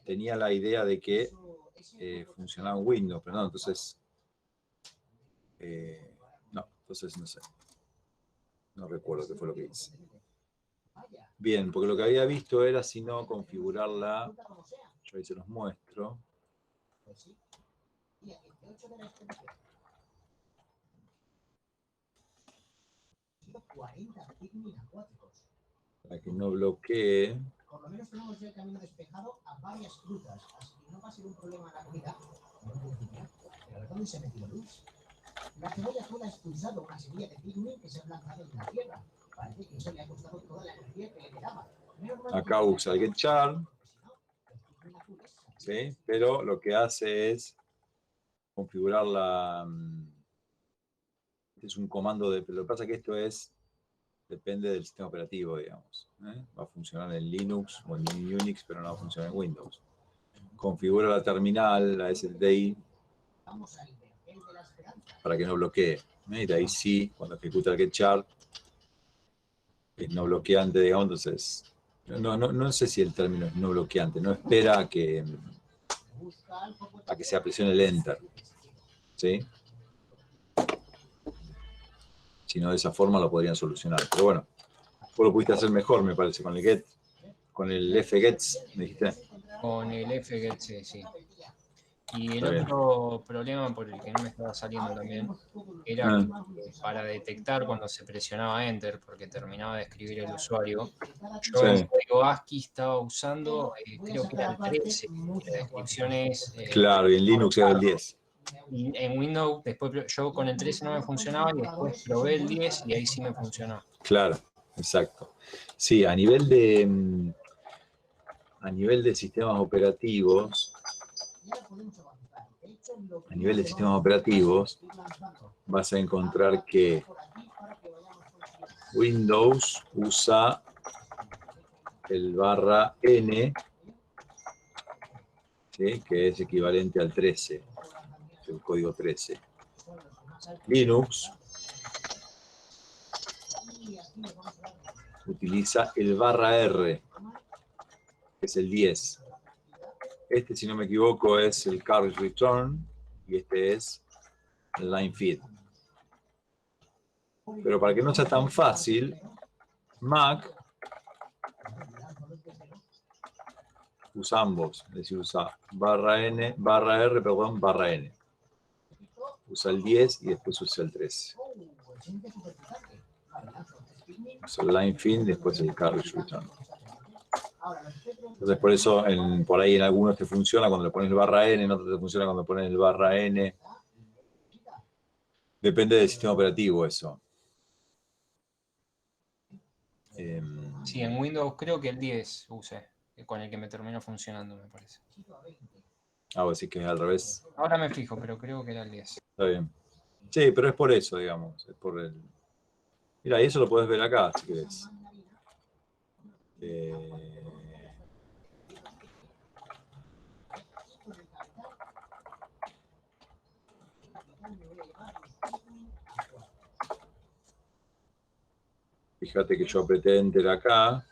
tenía la idea de que funcionaba en Windows, pero no, entonces... no, entonces no sé. No recuerdo qué fue lo que hice. Bien, porque lo que había visto era si no configurarla. Yo ahí se los muestro. Para que no bloquee. Por lo menos tenemos ya el camino despejado a varias frutas, así que no va a ser un problema en la comida. Pero ¿dónde se metió Luis? La cebolla azul ha expulsado una semilla de pigment que se ha plantado en la tierra. Parece que eso le ha costado toda la energía que le quedaba. Acá usa el getchar. ¿Sí? Pero lo que hace es configurar la... Este es un comando de... Pero lo que pasa es que esto es... Depende del sistema operativo, digamos. Va a funcionar en Linux o en Unix, pero no va a funcionar en Windows. Configura la terminal, la SDI, para que no bloquee. Y de ahí sí, cuando ejecuta el getchar, es no bloqueante, digamos, entonces... No sé si el término es no bloqueante, no espera a que se presione el Enter. ¿Sí? Si no, de esa forma lo podrían solucionar. Pero bueno, vos lo pudiste hacer mejor, me parece, con el get, con el fgets, me dijiste. Con el fgets, sí. Y el otro problema por el que no me estaba saliendo también era que para detectar cuando se presionaba Enter, porque terminaba de escribir el usuario, yo en código ASCII estaba usando, creo que era el 13, la descripción es... claro, y en Linux era el 10. Y en Windows, después yo con el 13 no me funcionaba y después probé el 10 y ahí sí me funcionó. Claro, exacto. Sí, a nivel de sistemas operativos, vas a encontrar que Windows usa el /n, ¿sí? Que es equivalente al 13, el código 13. Linux utiliza el /r, que es el 10. Este, si no me equivoco, es el carriage return y este es el line feed. Pero para que no sea tan fácil, Mac usa ambos, es decir, usa /r, /n. Usa el 10 y después usa el 13. Usa el line feed y después el carriage return. Entonces, por eso, por ahí en algunos te funciona cuando le pones el /n, en otros te funciona cuando pones el /n. Depende del sistema operativo eso. Sí, en Windows creo que el 10 usé, con el que me terminó funcionando, me parece. Ah, vos decís que es al revés. Ahora me fijo, pero creo que era el 10. Está bien. Sí, pero es por eso, digamos. Es por el... Mira, y eso lo podés ver acá, si querés. Fíjate que yo apreté Enter acá.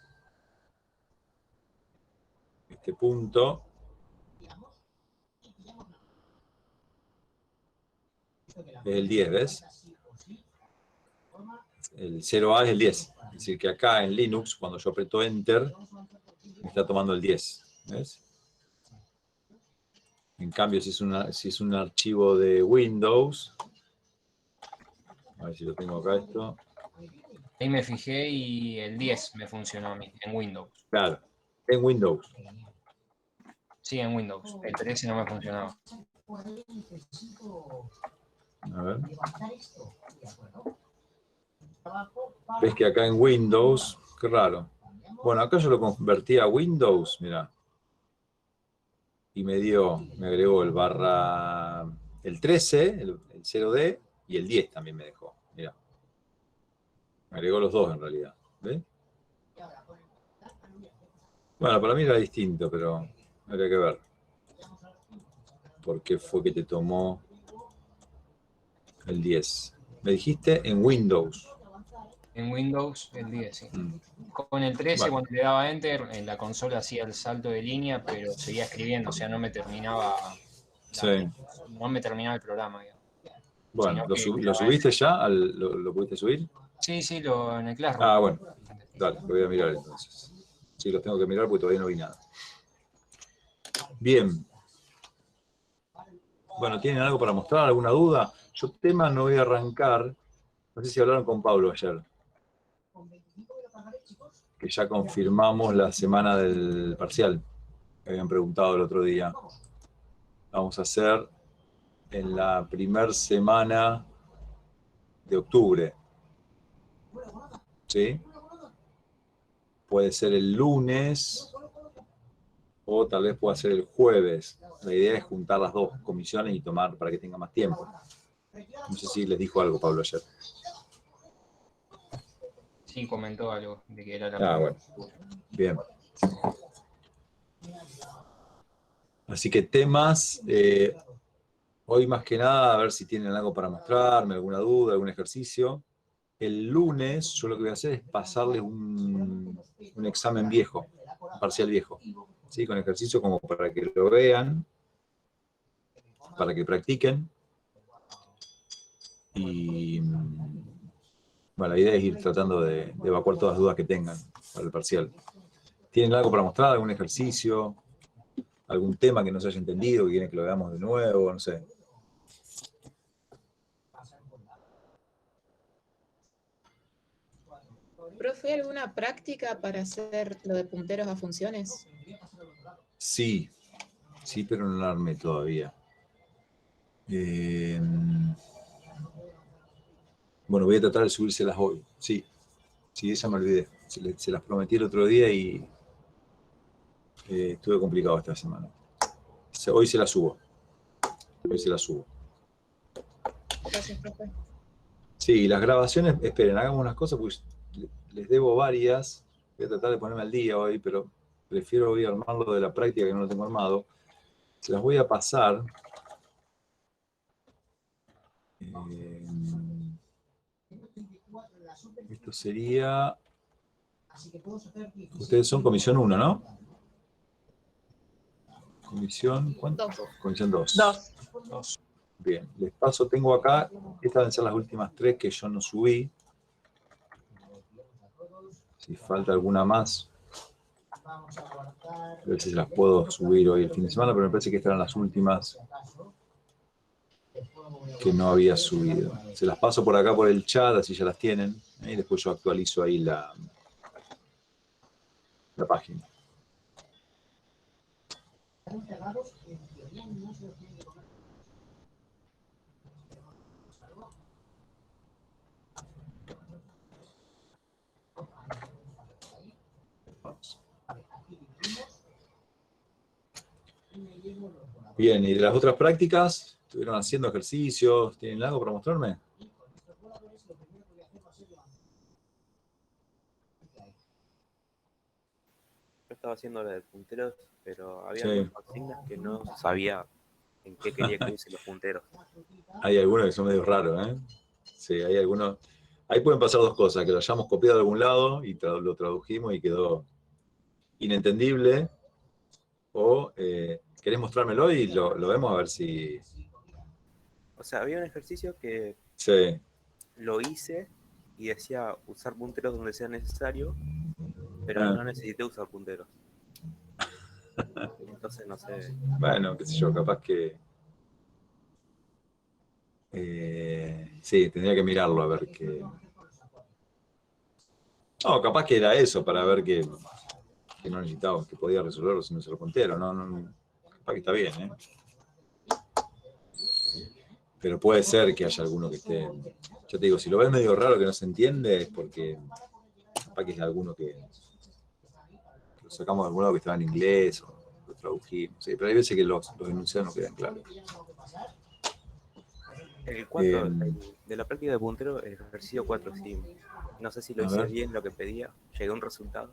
Este punto. Es el 10, ¿ves? El 0A es el 10. Es decir, que acá en Linux, cuando yo aprieto Enter, me está tomando el 10. ¿Ves? En cambio, si es un archivo de Windows, a ver si lo tengo acá esto. Ahí me fijé y el 10 me funcionó a mí, en Windows. Claro, en Windows. Sí, en Windows. El 13 no me funcionaba. A ver. Ves que acá en Windows, qué raro. Bueno, acá yo lo convertí a Windows, mirá. Y me agregó el 13, el 0D, y el 10 también me dejó. Mirá. Me agregó los dos en realidad. ¿Ves? Bueno, para mí era distinto, pero habría que ver. ¿Por qué fue que te tomó el 10? Me dijiste en Windows. En Windows el 10, sí. Mm. Con el 13, Bueno. cuando le daba Enter, en la consola hacía el salto de línea, pero seguía escribiendo, o sea, no me terminaba Sí. no me terminaba el programa, digamos. Bueno, Sino ¿lo, que le lo daba subiste Enter. ya? ¿Lo pudiste subir? Sí, sí, en el Classroom. Ah, bueno. Dale, lo voy a mirar entonces. Sí, los tengo que mirar porque todavía no vi nada. Bien. Bueno, ¿tienen algo para mostrar? ¿Alguna duda? Yo temas no voy a arrancar. No sé si hablaron con Pablo ayer. Que ya confirmamos la semana del parcial. Me habían preguntado el otro día. Vamos a hacer en la primera semana de octubre. ¿Sí? Puede ser el lunes o tal vez pueda ser el jueves. La idea es juntar las dos comisiones y tomar para que tenga más tiempo. No sé si les dijo algo Pablo ayer. Sí, comentó algo de que era la Ah, bueno. Bien. Así que temas, hoy más que nada, a ver si tienen algo para mostrarme, alguna duda, algún ejercicio. El lunes yo lo que voy a hacer es pasarles un examen viejo, un parcial viejo, ¿sí? Con ejercicio como para que lo vean, para que practiquen. Y bueno, la idea es ir tratando de evacuar todas las dudas que tengan para el parcial. ¿Tienen algo para mostrar? ¿Algún ejercicio? ¿Algún tema que no se haya entendido, que quieren que lo veamos de nuevo? No sé. ¿Profe, alguna práctica para hacer lo de punteros a funciones? Sí, sí, pero no la armé todavía. Bueno, voy a tratar de subírselas hoy. Sí, sí, esa me olvidé. Se las prometí el otro día y estuve complicado esta semana. Hoy se las subo. Hoy se las subo. Gracias, profe. Sí, las grabaciones, esperen, hagamos unas cosas, porque les debo varias. Voy a tratar de ponerme al día hoy, pero prefiero hoy armarlo de la práctica que no lo tengo armado. Se las voy a pasar. Esto sería... Ustedes son comisión 1, ¿no? Comisión, ¿cuánto? 2. Comisión 2. 2. Bien, les paso, tengo acá, estas deben ser las últimas 3 que yo no subí. Si falta alguna más, a ver si las puedo subir hoy el fin de semana, pero me parece que estas eran las últimas que no había subido. Se las paso por acá por el chat, así ya las tienen, y después yo actualizo ahí la página. Bien, y de las otras prácticas, ¿estuvieron haciendo ejercicios? ¿Tienen algo para mostrarme? Yo estaba haciendo la de punteros, pero había Sí. algunas consignas que no sabía en qué quería que use los punteros. Hay algunos que son medio raros, ¿eh? Sí, hay algunos. Ahí pueden pasar dos cosas, que lo hayamos copiado de algún lado y lo tradujimos y quedó inentendible, o querés mostrármelo y lo vemos a ver si... O sea, había un ejercicio que Sí. lo hice y decía usar punteros donde sea necesario, pero Ah. no necesité usar punteros. Entonces no sé. Bueno, qué sé yo, capaz que... sí, tendría que mirarlo a ver qué... No, capaz que era eso, para ver que no necesitaba, que podía resolverlo sin usar puntero. No, capaz que está bien, ¿eh? Pero puede ser que haya alguno que esté... Yo te digo, si lo ves medio raro que no se entiende, es porque capaz que es alguno que lo sacamos de algún lado que estaba en inglés o lo tradujimos. Sí, pero hay veces que los enunciados no quedan claros. El 4, de la práctica de puntero, el ejercicio 4, sí. No sé si lo A hice ver. bien lo que pedía. Llegué a un resultado,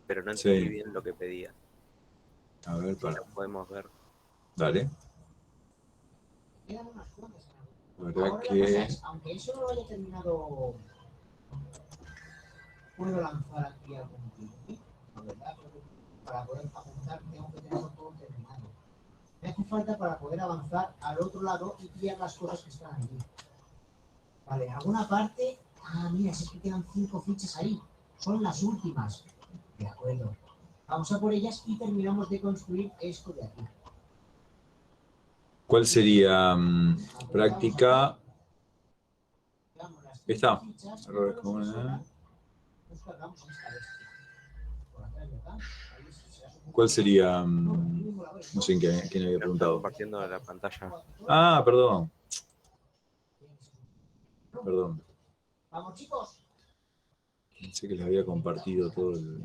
pero no Sí. entendí bien lo que pedía. A ver, Si para. lo podemos ver. Dale. La verdad que... Aunque eso no lo haya terminado puedo lanzar aquí algún picnic, la verdad, porque para poder apuntar tengo que tenerlo todo terminado. Me hace falta para poder avanzar al otro lado y pillar las cosas que están allí. Vale, en alguna parte... Ah, mira, es que quedan 5 fichas ahí. Son las últimas. De acuerdo. Vamos a por ellas y terminamos de construir esto de aquí. ¿Cuál sería práctica? Está. Errores comunes. ¿Cuál sería? No sé quién había No está preguntado. compartiendo la pantalla. Ah, perdón. Perdón. Vamos, chicos. Pensé que les había compartido todo el...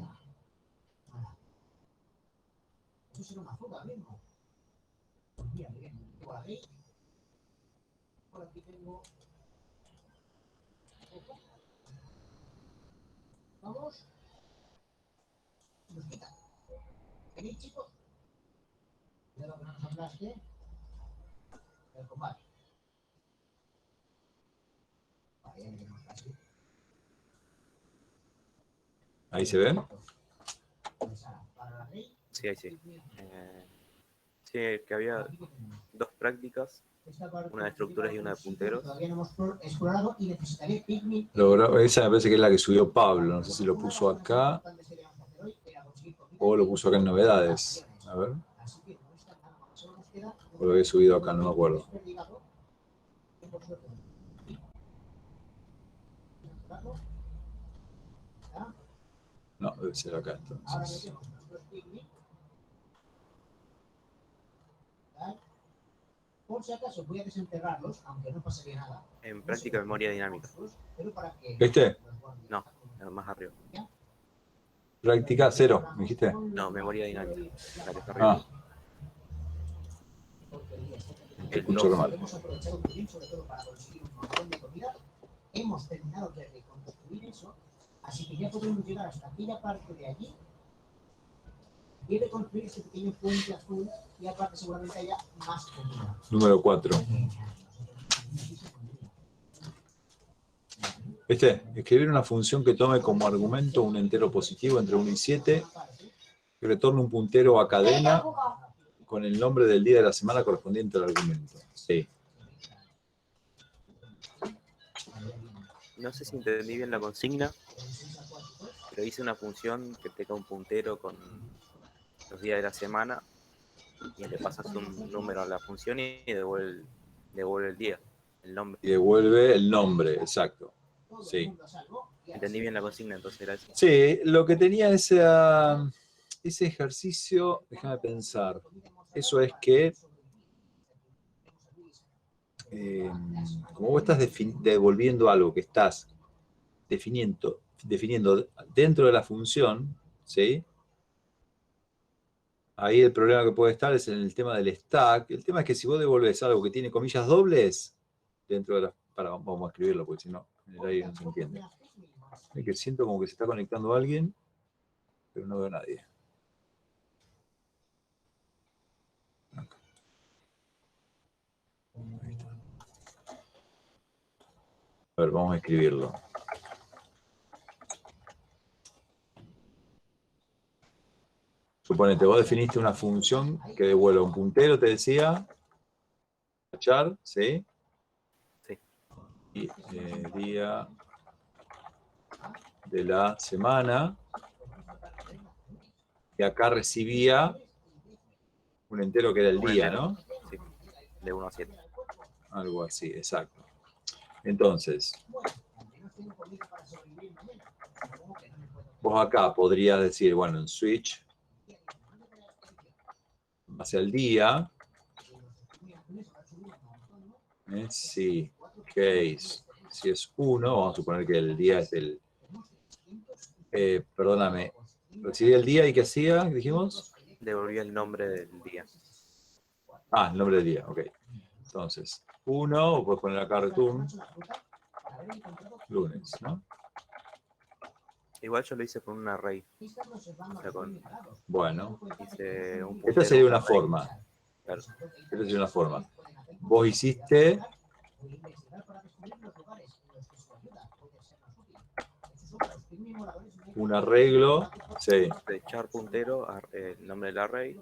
Eso será una fuga mismo. Pues mira, bien. Por aquí. Por aquí tengo... Vamos. Nos quita. ¿Venid, chicos? Cuidado que no nos aplaste el combate. Vale, ya tenemos casi. ¿Ahí se ven? Sí, ahí sí. Sí, que había 2 prácticas, una de estructuras y una de punteros. Todavía no hemos explorado y necesitaré picnic. Esa me parece que es la que subió Pablo. No sé si lo puso acá o lo puso acá en novedades. A ver. O lo había subido acá, no me acuerdo. No, debe ser acá entonces. Por si acaso voy a desenterrarlos, aunque no pasaría nada. En práctica memoria dinámica. ¿Viste? No, más arriba. Práctica 0, ¿me dijiste? No, memoria dinámica. La que está arriba. Ah. Te escucho mal. Hemos terminado de reconstruir eso, así que ya podemos llegar hasta aquella parte de allí y reconstruir ese pequeño puente azul y aparte seguramente haya más comida. Número 4. ¿Viste? Escribir una función que tome como argumento un entero positivo entre 1 y 7 y retorne un puntero a cadena con el nombre del día de la semana correspondiente al argumento. Sí. No sé si entendí bien la consigna, pero hice una función que tenga un puntero con los días de la semana y le pasas un número a la función y devuelve el día, el nombre. Y devuelve el nombre, exacto. Sí. Entendí bien la consigna, entonces era eso. Sí, lo que tenía ese ejercicio, déjame pensar, eso es que como vos estás devolviendo algo que estás definiendo dentro de la función, ¿sí? Ahí el problema que puede estar es en el tema del stack. El tema es que si vos devolves algo que tiene comillas dobles, dentro de la... vamos a escribirlo, porque si no, en el aire no se entiende. Es que siento como que se está conectando alguien, pero no veo a nadie. Acá. Ahí está. A ver, vamos a escribirlo. Suponete, vos definiste una función que devuelve un puntero, te decía, char, ¿sí? Sí. Y día de la semana. Y acá recibía un entero que era el día, ¿no? Sí, de 1 a 7. Algo así, exacto. Entonces, vos acá podrías decir, bueno, en switch hacia el día, sí, case, si es 1, vamos a suponer que el día es el, perdóname, recibí el día y ¿qué hacía? ¿Qué dijimos? Devolvía el nombre del día. Ah, el nombre del día, ok. Entonces, 1, o puedes poner acá return, lunes, ¿no? Igual yo lo hice con un array. O sea, Bueno, hice un esta sería una array. forma. Claro. Esta sería una forma. Vos hiciste un arreglo, sí. De char puntero, el nombre del array,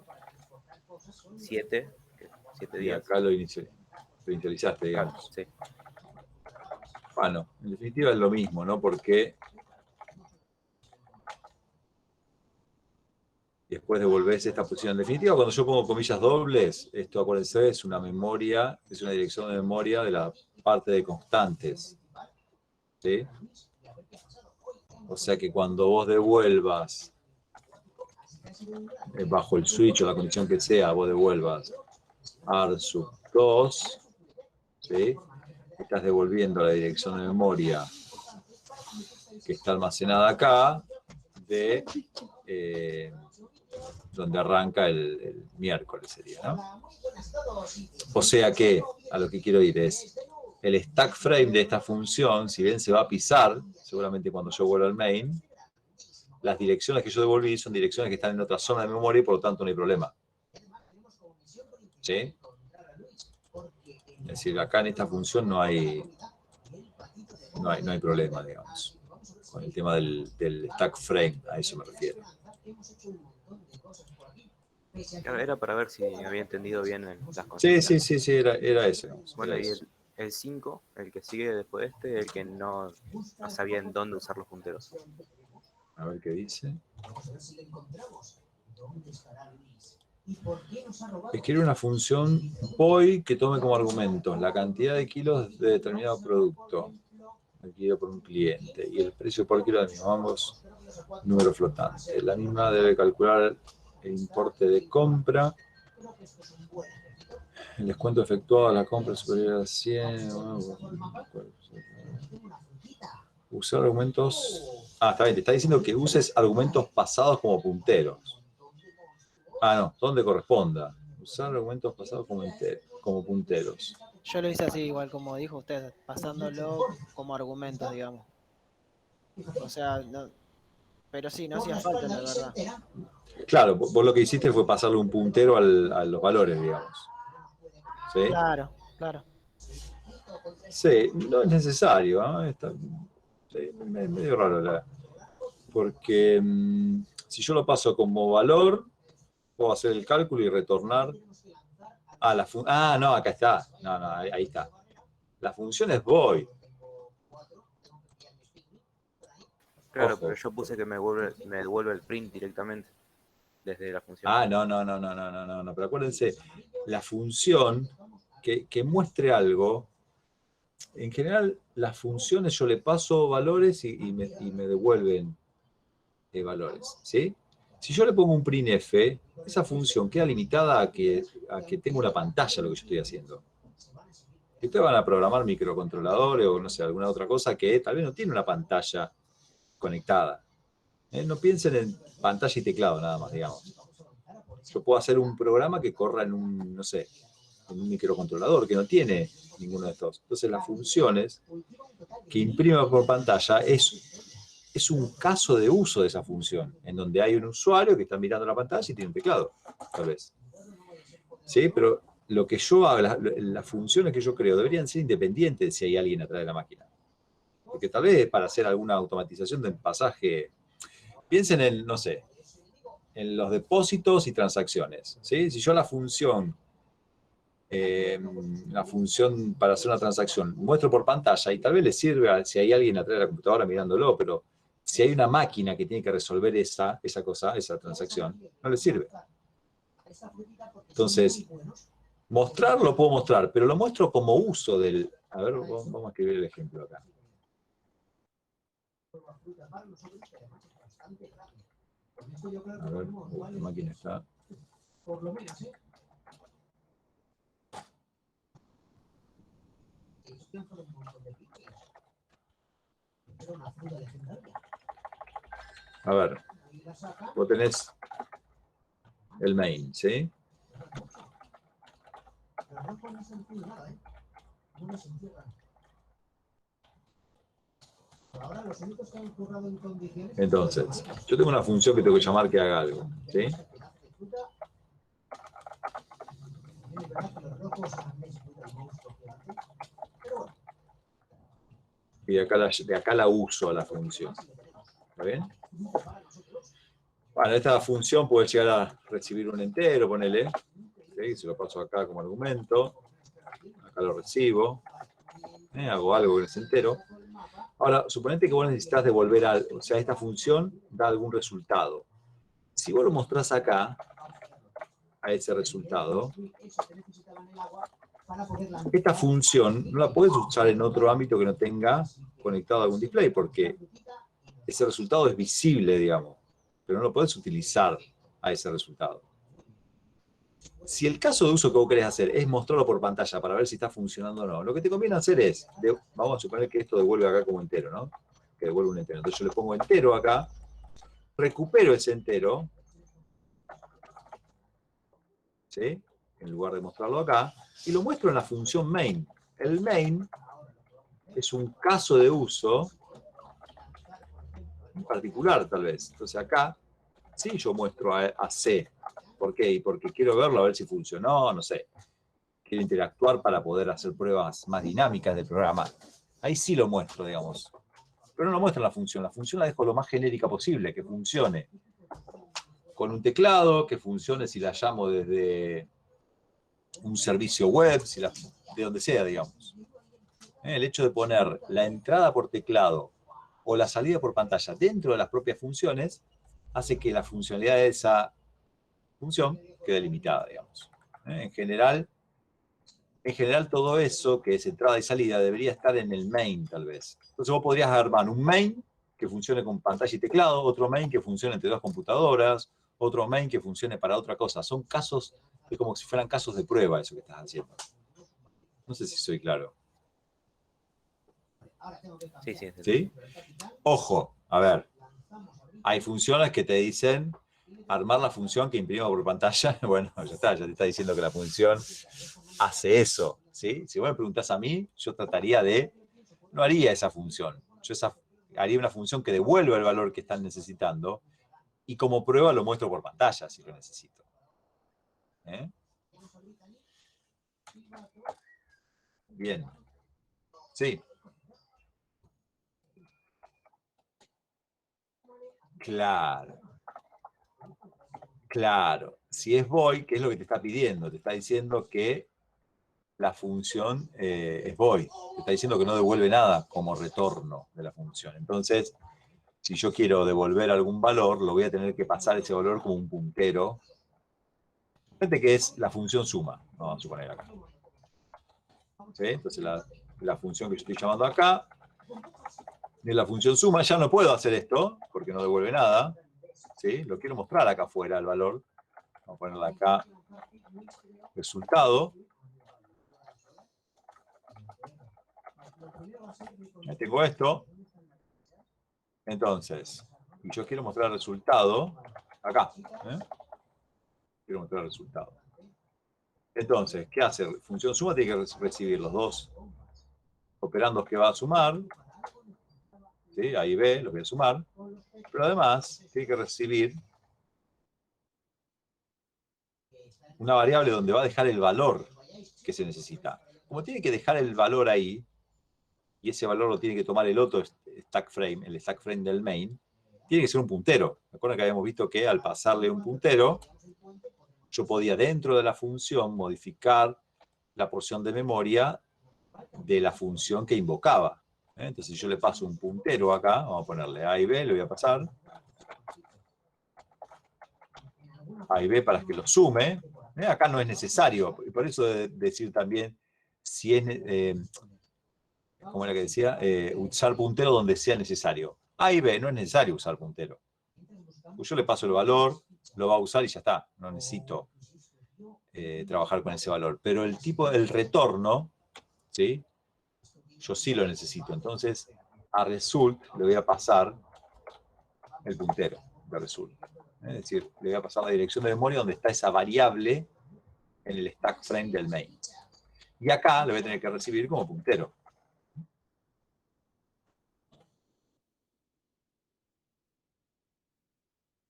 7 Y días. acá lo inicializaste, digamos. Sí. Bueno, en definitiva es lo mismo, ¿no? Porque después devolvés esta posición. En definitiva, cuando yo pongo comillas dobles, esto, acuérdense, es una memoria, es una dirección de memoria de la parte de constantes. ¿Sí? O sea que cuando vos devuelvas, bajo el switch o la condición que sea, vos devuelvas AR sub 2, ¿sí? Estás devolviendo la dirección de memoria que está almacenada acá de donde arranca el miércoles sería, ¿no? O sea que, a lo que quiero ir es, el stack frame de esta función, si bien se va a pisar, seguramente cuando yo vuelva al main, las direcciones que yo devolví son direcciones que están en otra zona de memoria y por lo tanto no hay problema. ¿Sí? Es decir, acá en esta función no hay problema, digamos, con el tema del stack frame, a eso me refiero. Era para ver si había entendido bien las cosas. Sí, era eso. Digamos, bueno, era y eso. el 5, el que sigue después de este, el que no sabía en dónde usar los punteros. A ver qué dice. Escribe una función voy que tome como argumento la cantidad de kilos de determinado producto adquirido por un cliente y el precio por kilo de ambos número flotante. La misma debe calcular el importe de compra, el descuento efectuado a la compra superior a 100. Usar argumentos. Está bien, te está diciendo que uses argumentos pasados como punteros. No, donde corresponda. Usar argumentos pasados como punteros. Yo lo hice así, igual como dijo usted, pasándolo como argumentos, digamos. O sea, no, pero sí, no hacía falta, la verdad. Claro, vos lo que hiciste fue pasarle un puntero a los valores, digamos. ¿Sí? Claro. Sí, no es necesario, ¿no? Sí, es medio raro, porque si yo lo paso como valor, puedo hacer el cálculo y retornar a la función. No, acá está. No, ahí está. La función es void. Claro, Ojo. pero yo puse que me devuelve el print directamente desde la función. No. Pero acuérdense, la función que muestre algo, en general, las funciones yo le paso valores y me devuelven valores, ¿sí? Si yo le pongo un printf, esa función queda limitada a que tenga una pantalla lo que yo estoy haciendo. Y ustedes van a programar microcontroladores o no sé, alguna otra cosa que tal vez no tiene una pantalla conectada. No piensen en pantalla y teclado nada más, digamos. Yo puedo hacer un programa que corra en un, no sé, en un microcontrolador que no tiene ninguno de estos. Entonces las funciones que imprima por pantalla es un caso de uso de esa función, en donde hay un usuario que está mirando la pantalla y tiene un teclado, tal vez. ¿Sí? Pero lo que yo hago, las funciones que yo creo, deberían ser independientes de si hay alguien atrás de la máquina. Porque tal vez para hacer alguna automatización del pasaje, piensen en, no sé, en los depósitos y transacciones. ¿Sí? Si yo la función para hacer una transacción muestro por pantalla y tal vez le sirve si hay alguien atrás de la computadora mirándolo, pero si hay una máquina que tiene que resolver esa transacción, no le sirve. Entonces, mostrarlo puedo mostrar, pero lo muestro como uso del... A ver, vamos a escribir el ejemplo acá. A ver, la máquina está... A ver, vos tenés el main, ¿sí? Entonces, yo tengo una función que tengo que llamar que haga algo, ¿sí? Y de acá la uso a la función. ¿Está bien? Bueno, esta función puede llegar a recibir un entero, ponele. ¿Sí? Se lo paso acá como argumento. Acá lo recibo. Hago algo con ese entero. Ahora, suponete que vos necesitas devolver algo. O sea, esta función da algún resultado. Si vos lo mostrás acá, a ese resultado, esta función no la puedes usar en otro ámbito que no tenga conectado a algún display, porque ese resultado es visible, digamos, pero no lo puedes utilizar a ese resultado. Si el caso de uso que vos querés hacer es mostrarlo por pantalla para ver si está funcionando o no, lo que te conviene hacer es, vamos a suponer que esto devuelve acá como entero, ¿no? Que devuelve un entero. Entonces yo le pongo entero acá, recupero ese entero, ¿sí? En lugar de mostrarlo acá, y lo muestro en la función main. El main es un caso de uso en particular, tal vez. Entonces acá, sí, yo muestro a C. ¿Por qué? Porque quiero verlo a ver si funcionó, no sé. Quiero interactuar para poder hacer pruebas más dinámicas del programa. Ahí sí lo muestro, digamos. Pero no lo muestro en la función. La función la dejo lo más genérica posible, que funcione con un teclado, que funcione si la llamo desde un servicio web, de donde sea, digamos. El hecho de poner la entrada por teclado o la salida por pantalla dentro de las propias funciones hace que la funcionalidad de esa función quede limitada, digamos. En general, todo eso, que es entrada y salida, debería estar en el main, tal vez. Entonces vos podrías armar un main que funcione con pantalla y teclado, otro main que funcione entre dos computadoras, otro main que funcione para otra cosa. Son casos, es como si fueran casos de prueba eso que estás haciendo. No sé si soy claro. Sí, sí. ¿Sí? Ojo, a ver. Hay funciones que te dicen armar la función que imprima por pantalla. Bueno, ya está, ya te está diciendo que la función hace eso. ¿Sí? Si vos me preguntás a mí, yo trataría de... No haría esa función. Yo haría una función que devuelva el valor que están necesitando y como prueba lo muestro por pantalla si lo necesito. ¿Eh? Bien. Sí. Claro. Claro. Si es void, ¿qué es lo que te está pidiendo? Te está diciendo que la función es void. Te está diciendo que no devuelve nada como retorno de la función. Entonces, si yo quiero devolver algún valor, lo voy a tener que pasar ese valor como un puntero. Fíjate que es la función suma. Vamos a suponer acá. ¿Sí? Entonces, la función que yo estoy llamando acá es la función suma. Ya no puedo hacer esto porque no devuelve nada. ¿Sí? Lo quiero mostrar acá afuera, el valor. Vamos a ponerle acá resultado. Ya tengo esto. Entonces, y yo quiero mostrar el resultado acá. Quiero mostrar el resultado. Entonces, ¿qué hace? Función suma tiene que recibir los dos operandos que va a sumar. ¿Sí? A y B los voy a sumar. Pero además, tiene que recibir una variable donde va a dejar el valor que se necesita. Como tiene que dejar el valor ahí, y ese valor lo tiene que tomar el otro stack frame, el stack frame del main, tiene que ser un puntero. Recuerden que habíamos visto que al pasarle un puntero, yo podía dentro de la función modificar la porción de memoria de la función que invocaba. Entonces, si yo le paso un puntero acá, vamos a ponerle A y B, le voy a pasar A y B para que lo sume. Acá no es necesario, y por eso decir también si es, como era que decía, usar puntero donde sea necesario. A y B no es necesario usar puntero. Pues yo le paso el valor, lo va a usar y ya está. No necesito trabajar con ese valor. Pero el retorno, ¿sí? Yo sí lo necesito. Entonces, a result le voy a pasar el puntero de result. Es decir, le voy a pasar la dirección de memoria donde está esa variable en el stack frame del main. Y acá lo voy a tener que recibir como puntero.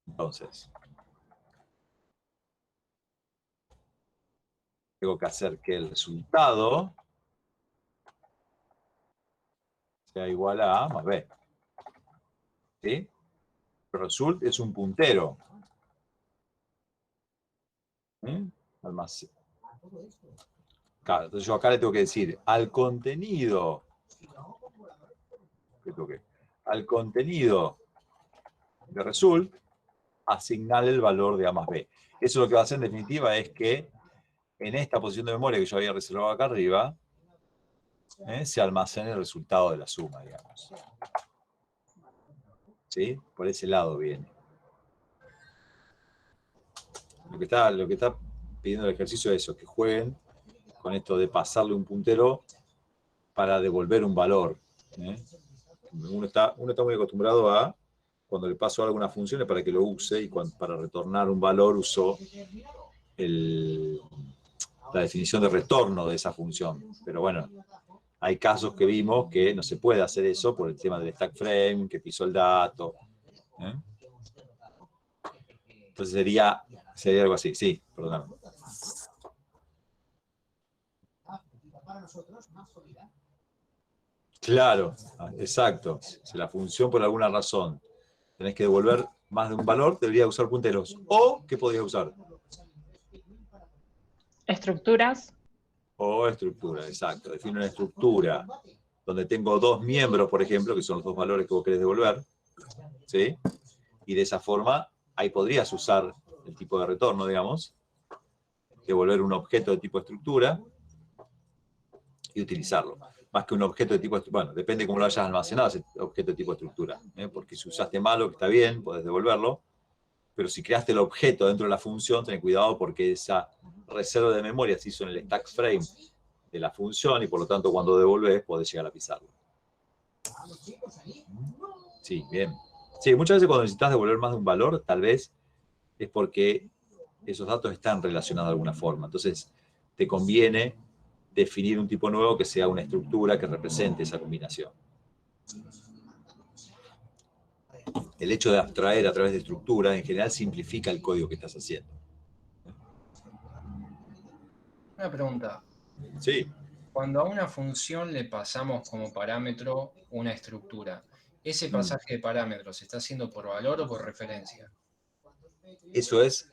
Entonces, tengo que hacer que el resultado sea igual a A más B. ¿Sí? result es un puntero. Almacén. Claro, entonces yo acá le tengo que decir al contenido. ¿Qué toqué? Al contenido de result, asignarle el valor de A más B. Eso lo que va a hacer en definitiva es que en esta posición de memoria que yo había reservado acá arriba, se almacene el resultado de la suma, digamos. ¿Sí? Por ese lado viene. Lo que está pidiendo el ejercicio es eso, que jueguen con esto de pasarle un puntero para devolver un valor. Uno está muy acostumbrado a, cuando le paso alguna función es para que lo use, y para retornar un valor usó la definición de retorno de esa función. Pero bueno, hay casos que vimos que no se puede hacer eso por el tema del stack frame, que pisó el dato. Entonces sería algo así. Sí, perdón. Claro, exacto. Si la función por alguna razón tenés que devolver más de un valor, debería usar punteros. ¿O qué podrías usar? Estructuras. O estructura, exacto. Define una estructura donde tengo dos miembros, por ejemplo, que son los dos valores que vos querés devolver. ¿Sí? Y de esa forma, ahí podrías usar el tipo de retorno, digamos, devolver un objeto de tipo estructura y utilizarlo. Más que un objeto de tipo estructura. Bueno, depende de cómo lo hayas almacenado ese objeto de tipo estructura. Porque si usaste malo, que está bien, podés devolverlo. Pero si creaste el objeto dentro de la función, ten cuidado porque esa reserva de memoria se hizo en el stack frame de la función y por lo tanto cuando devolvés podés llegar a pisarlo. Sí, bien. Sí, muchas veces cuando necesitas devolver más de un valor, tal vez es porque esos datos están relacionados de alguna forma. Entonces, te conviene definir un tipo nuevo que sea una estructura que represente esa combinación. El hecho de abstraer a través de estructuras, en general, simplifica el código que estás haciendo. Una pregunta. Sí. Cuando a una función le pasamos como parámetro una estructura, ¿ese pasaje de parámetros se está haciendo por valor o por referencia? Eso es...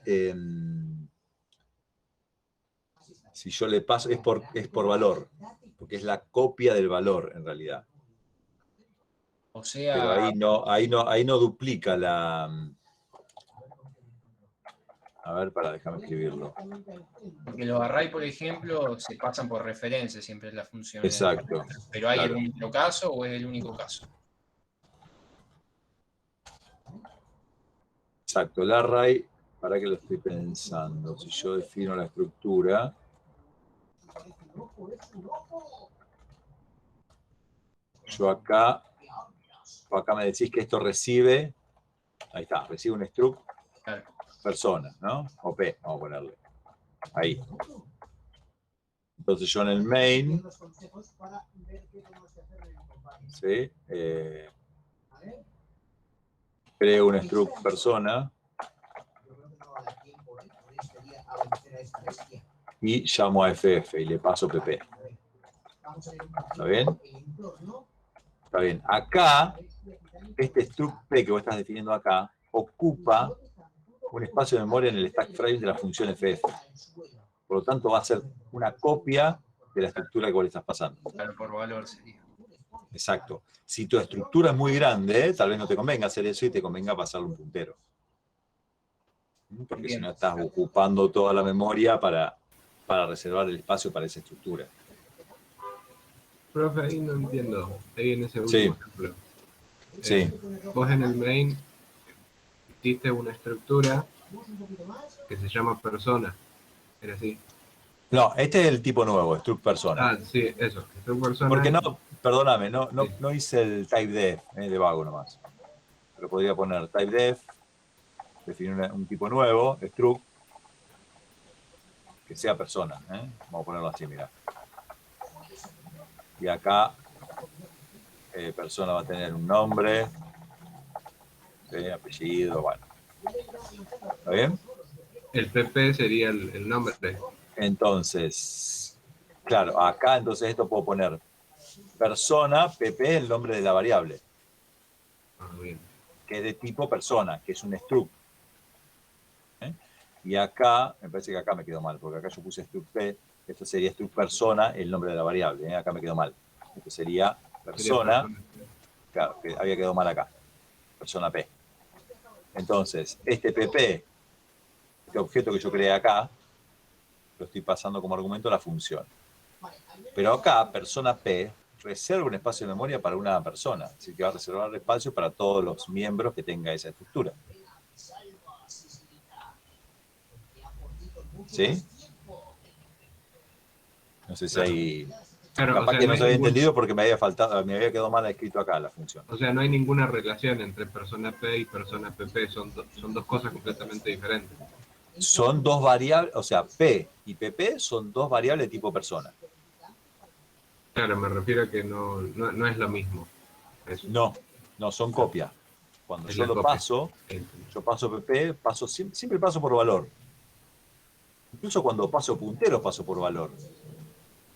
si yo le paso, es por valor, porque es la copia del valor, en realidad. O sea... Pero ahí no duplica la... A ver, déjame escribirlo. Porque los array, por ejemplo, se pasan por referencia siempre en las funciones. Exacto. ¿Pero hay claro. algún otro caso o es el único caso? Exacto, el array, ¿para qué lo estoy pensando? Si yo defino la estructura... Yo acá me decís que esto recibe... Ahí está, recibe un struct persona, ¿no? O P, vamos a ponerle. Ahí. Entonces yo en el main, ¿sí? Creo un struct persona y llamo a FF y le paso PP. ¿Está bien? Está bien. Acá, este struct P que vos estás definiendo acá, ocupa un espacio de memoria en el stack frame de la función FF. Por lo tanto, va a ser una copia de la estructura que vos le estás pasando. Claro, por valor sería. Exacto. Si tu estructura es muy grande, tal vez no te convenga hacer eso y te convenga pasarle un puntero. Porque si no estás ocupando toda la memoria para reservar el espacio para esa estructura. Profe, ahí no entiendo. Ahí en ese Sí. último ejemplo. Sí. Vos en el main hiciste una estructura que se llama persona. Era así. No, este es el tipo nuevo, struct persona. Ah, sí, eso. Struct persona. Porque no, perdóname, no Sí. hice el typedef, de vago nomás. Pero podría poner typedef, definir un tipo nuevo, struct, que sea persona. Vamos a ponerlo así, mira. Y acá, persona va a tener un nombre, apellido, bueno. ¿Está bien? El PP sería el nombre. Entonces, claro, acá entonces esto puedo poner persona, PP, el nombre de la variable. Ah, bien. que es de tipo persona, que es un struct. Y acá, me parece que acá me quedó mal, porque acá yo puse struct P, esto sería struct persona, el nombre de la variable, acá me quedó mal. Esto sería persona, claro, que había quedado mal acá, persona P. Entonces, este PP, este objeto que yo creé acá, lo estoy pasando como argumento a la función. Pero acá, persona P, reserva un espacio de memoria para una persona, así que va a reservar espacio para todos los miembros que tenga esa estructura. ¿Sí? No sé si hay... Claro, capaz o sea, que no se había ningún... entendido porque me había quedado mal escrito acá la función. O sea, no hay ninguna relación entre persona P y persona PP, son dos cosas completamente diferentes. Son dos variables, o sea, P y PP son dos variables de tipo persona. Claro, me refiero a que no es lo mismo. Eso. No, son copias. Cuando Es yo la lo copia. paso, yo paso PP, siempre paso por valor. Incluso cuando paso puntero, paso por valor.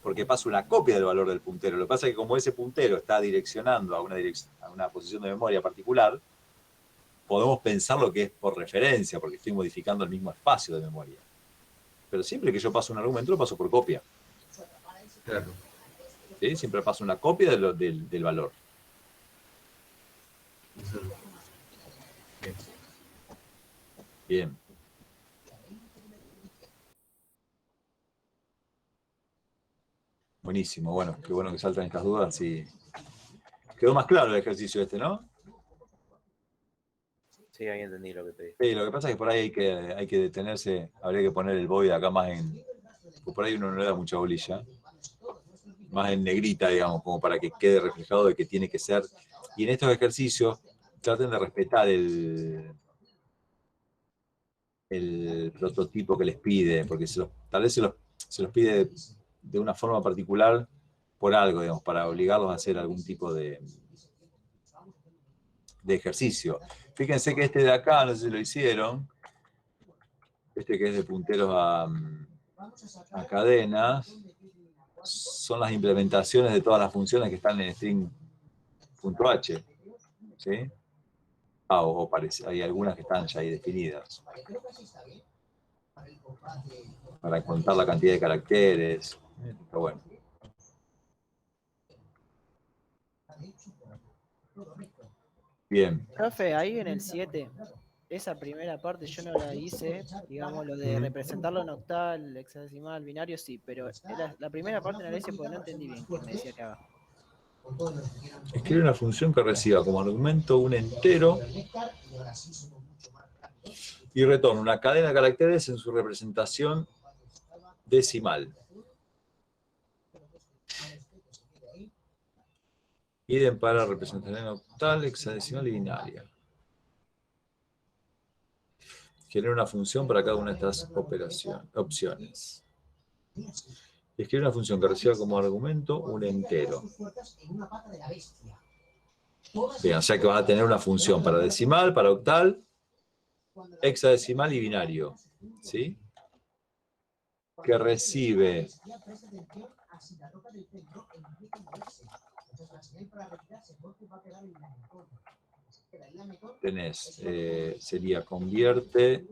Porque paso una copia del valor del puntero. Lo que pasa es que como ese puntero está direccionando a una posición de memoria particular, podemos pensar lo que es por referencia, porque estoy modificando el mismo espacio de memoria. Pero siempre que yo paso un argumento, lo paso por copia. Claro. ¿Sí? Siempre paso una copia del valor. Bien. Buenísimo, bueno, qué bueno que saltan estas dudas. Y quedó más claro el ejercicio este, ¿no? Sí, ahí entendí lo que pedí. Sí, lo que pasa es que por ahí hay que detenerse, habría que poner el void acá más en... Por ahí uno no le da mucha bolilla. Más en negrita, digamos, como para que quede reflejado de que tiene que ser. Y en estos ejercicios traten de respetar el prototipo que les pide, porque tal vez se los pide de una forma particular por algo, digamos, para obligarlos a hacer algún tipo de ejercicio. Fíjense que este de acá, no sé si lo hicieron, este que es de punteros a cadenas, son las implementaciones de todas las funciones que están en string.h. ¿Sí? O parece, hay algunas que están ya ahí definidas. Para contar la cantidad de caracteres. Está bueno. Bien. Profe, ahí en el 7, esa primera parte yo no la hice, digamos, lo de representarlo en octal, hexadecimal, binario, sí, pero la primera parte no la hice porque no entendí bien qué me decía que haga. Escribe una función que reciba como argumento un entero y retorna una cadena de caracteres en su representación decimal. Idem para representación octal, hexadecimal y binaria. Genera una función para cada una de estas opciones. Escribe una función que reciba como argumento un entero. Bien, o sea que van a tener una función para decimal, para octal, hexadecimal y binario. ¿Sí? Que recibe tenés, sería convierte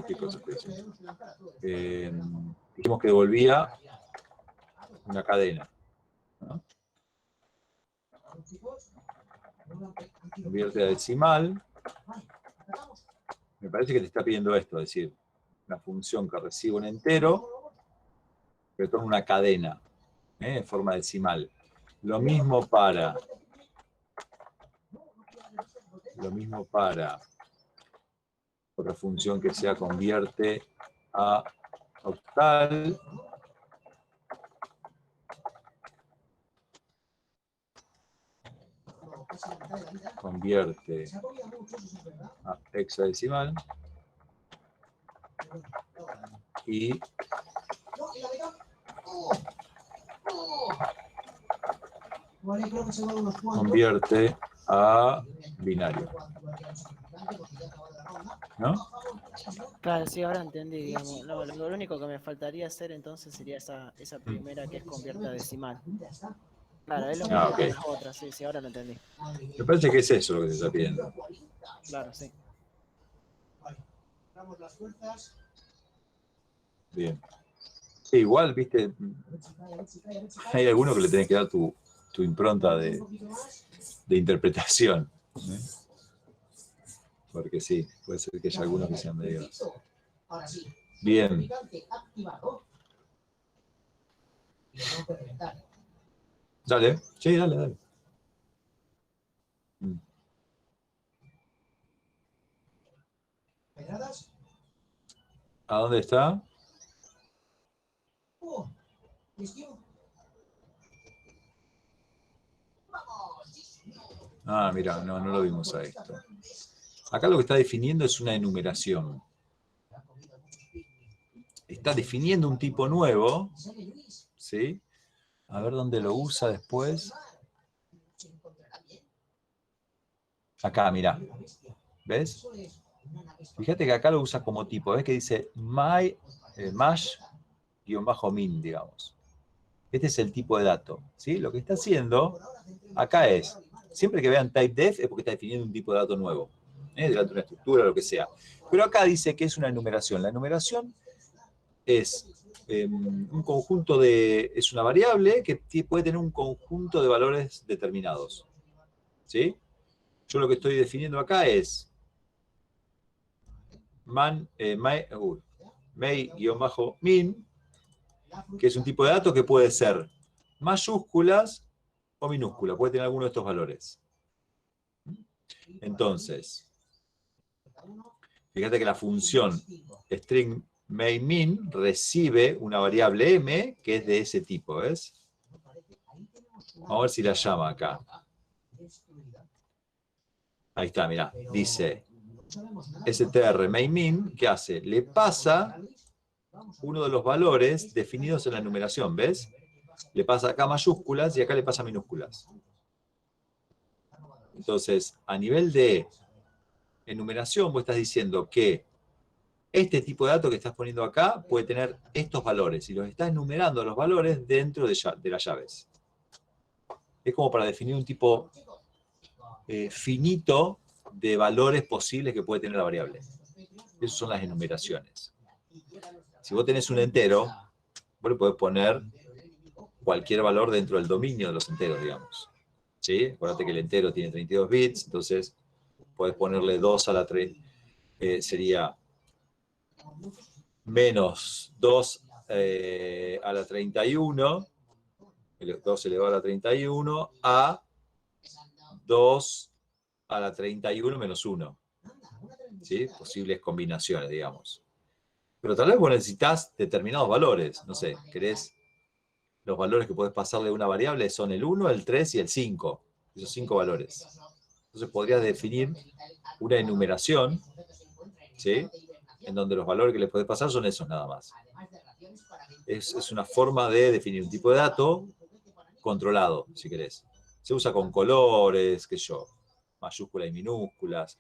¿qué cosa te dice? Dijimos que devolvía una cadena, ¿no? Convierte a decimal. Me parece que te está pidiendo esto, es decir, una función que recibe un entero, que retorna una cadena, en forma decimal. Lo mismo para otra función que sea convierte a octal. Convierte a hexadecimal y convierte a binario. ¿No? Claro, sí, ahora entendí, digamos. No, lo único que me faltaría hacer entonces sería esa primera que es convierta a decimal. Claro, es lo Ah, mismo que ok. las otras, sí, sí, ahora lo entendí. Me parece que es eso lo que te está pidiendo. Claro, sí. Damos las fuerzas. Bien. Sí, igual, viste, hay algunos que le tenés que dar tu impronta de interpretación. ¿Eh? Porque sí, puede ser que haya algunos que sean medio... Ahora sí. Bien. Activado. Y lo tengo que reventar. Dale, sí, dale, dale. ¿Pedradas? ¿A dónde está? Ah, mira, no lo vimos a esto. Acá lo que está definiendo es una enumeración. Está definiendo un tipo nuevo, ¿sí? A ver dónde lo usa después. Acá, mira. ¿Ves? Fíjate que acá lo usa como tipo. ¿Ves que dice mash-min, digamos? Este es el tipo de dato, ¿sí? Lo que está haciendo acá es, siempre que vean typedef es porque está definiendo un tipo de dato nuevo, delante de una estructura, lo que sea. Pero acá dice que es una enumeración. La enumeración es un conjunto de, es una variable que puede tener un conjunto de valores determinados, ¿sí? Yo lo que estoy definiendo acá es may-min, que es un tipo de dato que puede ser mayúsculas o minúsculas, puede tener alguno de estos valores. Entonces, fíjate que la función string may-min recibe una variable m que es de ese tipo, ¿ves? Vamos a ver si la llama acá. Ahí está, mirá, dice str may-min, ¿qué hace? Le pasa uno de los valores definidos en la enumeración, ¿ves? Le pasa acá mayúsculas y acá le pasa minúsculas. Entonces, a nivel de enumeración, vos estás diciendo que este tipo de dato que estás poniendo acá puede tener estos valores y los estás enumerando los valores dentro de las llaves. Es como para definir un tipo finito de valores posibles que puede tener la variable. Esas son las enumeraciones. Si vos tenés un entero, vos le podés poner cualquier valor dentro del dominio de los enteros, digamos. ¿Sí? Acuérdate que el entero tiene 32 bits, entonces podés ponerle 2 a la 3, sería menos 2 a la 31, 2 elevado a la 31, a 2 a la 31 menos 1. ¿Sí? Posibles combinaciones, digamos. Pero tal vez vos necesitas determinados valores. No sé, querés los valores que podés pasarle a una variable son el 1, el 3 y el 5. Esos 5 valores. Entonces podrías definir una enumeración, ¿sí? En donde los valores que les podés pasar son esos nada más. Es una forma de definir un tipo de dato controlado, si querés. Se usa con colores, qué sé yo, mayúsculas y minúsculas.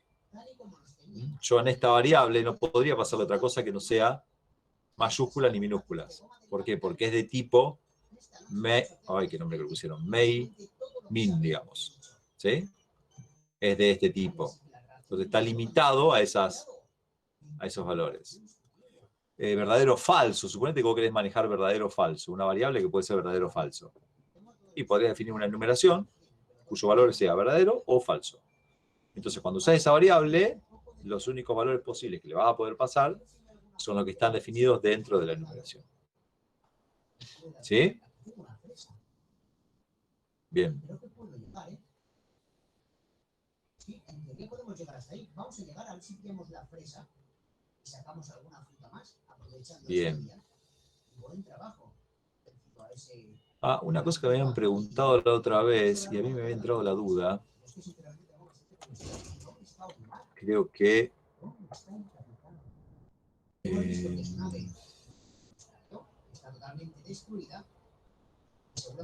Yo en esta variable no podría pasarle otra cosa que no sea mayúsculas ni minúsculas. ¿Por qué? Porque es de tipo qué nombre que le pusieron, may-min, digamos. ¿Sí? Es de este tipo. Entonces está limitado a esos valores. Verdadero o falso. Suponete que vos querés manejar verdadero o falso. Una variable que puede ser verdadero o falso. Y podrías definir una enumeración cuyo valor sea verdadero o falso. Entonces, cuando usás esa variable, los únicos valores posibles que le vas a poder pasar son los que están definidos dentro de la enumeración. ¿Sí? Bien. Sí, en teoría podemos llegar hasta ahí. Vamos a llegar a ver si pillamos la fresa y sacamos alguna fruta más, aprovechando Bien. día. Buen trabajo. Una cosa que me habían preguntado la otra vez, y a mí me había entrado la duda, creo que...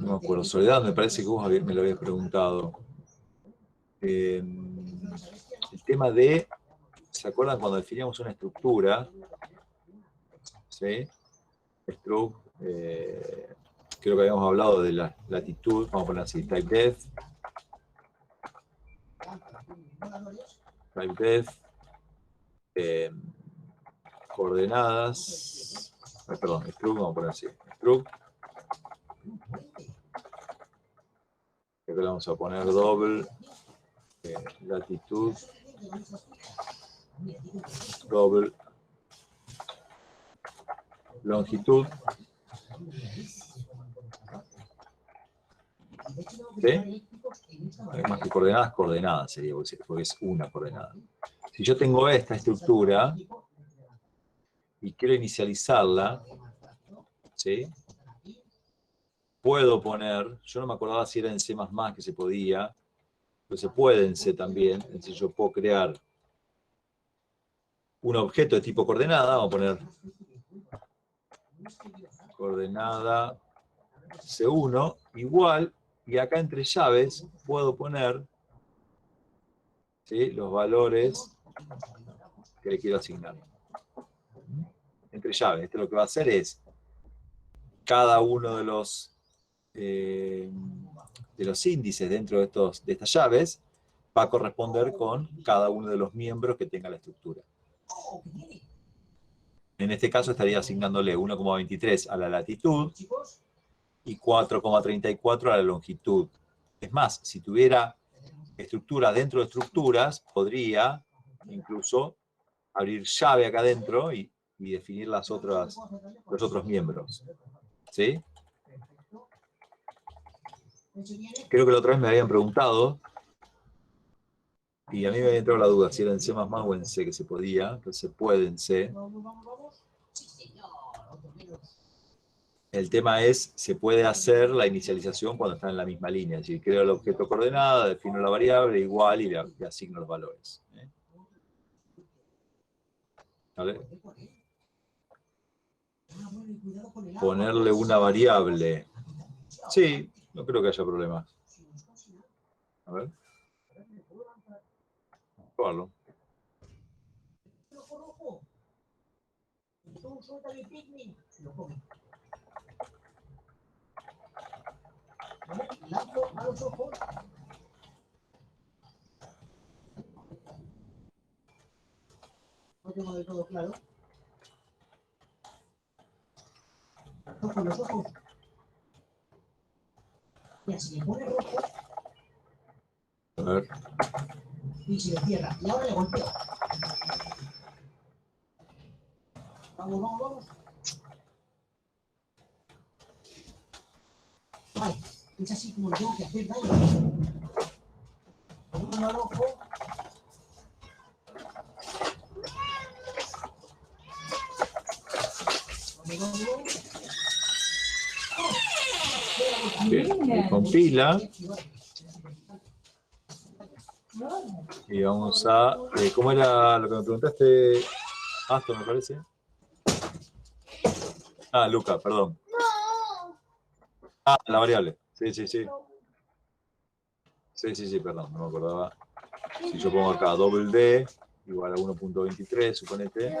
no me acuerdo, Soledad, me parece que vos me lo habías preguntado. El tema de... ¿Se acuerdan cuando definíamos una estructura? ¿Sí? Que creo que habíamos hablado de la latitud, vamos a poner así, typedef, coordenadas, perdón, struct, vamos a poner así, struct, y acá le vamos a poner doble, latitud, doble, longitud, ¿sí? Más que coordenadas, coordenadas sería, porque es una coordenada. Si yo tengo esta estructura y quiero inicializarla, ¿sí? Puedo poner, yo no me acordaba si era en C++ que se podía, pero se puede en C también. Entonces yo puedo crear un objeto de tipo coordenada, vamos a poner coordenada C1 igual, y acá entre llaves puedo poner, ¿sí?, los valores que le quiero asignar. Entre llaves, esto lo que va a hacer es cada uno de los índices dentro de estas llaves va a corresponder con cada uno de los miembros que tenga la estructura. En este caso estaría asignándole 1,23 a la latitud y 4,34 a la longitud. Es más, si tuviera estructuras dentro de estructuras, podría incluso abrir llave acá adentro y definir los otros miembros. ¿Sí? Creo que la otra vez me habían preguntado, y a mí me había entrado la duda si era en C++ o en C que se podía, entonces se puede en C. El tema es, se puede hacer la inicialización cuando está en la misma línea. Es decir, creo el objeto coordenada, defino la variable igual y le asigno los valores. ¿Vale? Ponerle una variable. Sí, no creo que haya problema. A ver. Probarlo. No tengo del todo claro. Ojo los ojos. Mira, si le pone rojo. A ver. Y se le cierra. Y ahora le golpeo. Vamos, vamos, vamos. Vale, es así como lo tengo que hacer, daño. Pongo al ojo. Bien, compila. Y vamos a... ¿cómo era lo que me preguntaste, Aston, me parece? Ah, Luca, perdón. Ah, la variable. Sí, sí, sí. Sí, perdón, no me acordaba. Si yo pongo acá doble D igual a 1.23, suponete.